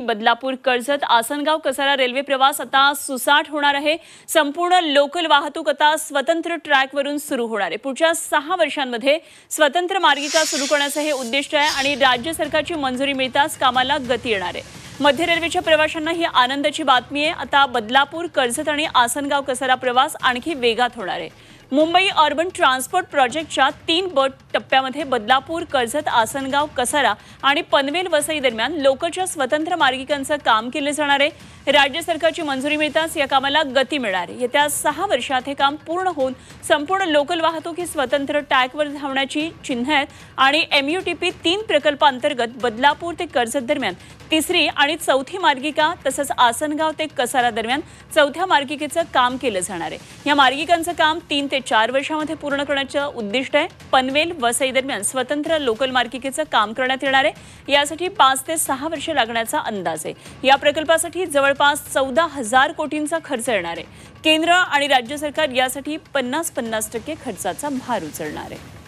Badlapur Karjat Asangaon Kasara railway प्रवास आता सुसाट होणार आहे। संपूर्ण लोकल वाहतूक आता स्वतंत्र ट्रॅकवरून सुरू होणार आहे। पुढच्या 6 वर्षांमध्ये स्वतंत्र मार्गिका सुरू करण्याचे हे उद्दिष्ट आहे आणि राज्य सरकारची मंजुरी मिळताच कामाला गती येणार आहे। मध्य रेल्वेच्या प्रवाशांना ही आनंदाची बातमी आहे। आता बदलापूर कर्जत आणि आसनगाव कसारा प्रवास आणखी वेगात होणार आहे। मुंबई अर्बन ट्रान्सपोर्ट प्रोजेक्टच्या 3 बट टप्प्यामध्ये बदलापूर कर्जत आसनगाव कसारा आणि पनवेल वसई दरम्यान लोकलच्या स्वतंत्र मार्गिकांचं काम केले जाणार आहे। राज्य सरकारची मंजुरी मिळताच या कामाला गती मिळणार आहे। येत्या 6 वर्षात हे काम पूर्ण होऊन संपूर्ण लोकल वाहतूक ही स्वतंत्र ट्रॅकवर धावण्याची चिन्ह आहेत आणि MUTP 3 प्रकल्पांतर्गत बदलापूर ते कर्जत दरम्यान तिसरी आणि चौथी मार्गिका तसंच आसनगाव ते कसारा दरम्यान चौथ्या मार्गिकेचं काम केलं जाणार आहे। या मार्गिकांचं काम 3 ते 4 वर्षांमध्ये पूर्ण करण्याचं उद्दिष्ट आहे। पनवेल वसई दरम्यान स्वतंत्र लोकल मार्गिकेचं काम करण्यात येणार आहे। यासाठी 5 ते 6 वर्षे लागण्याचा अंदाज आहे। या प्रकल्पासाठी जवळपास 14,000 कोटींचा खर्च येणार आहे। केंद्र आणि राज्य सरकार यासाठी 50-50% खर्चाचा भार उचलणार आहे।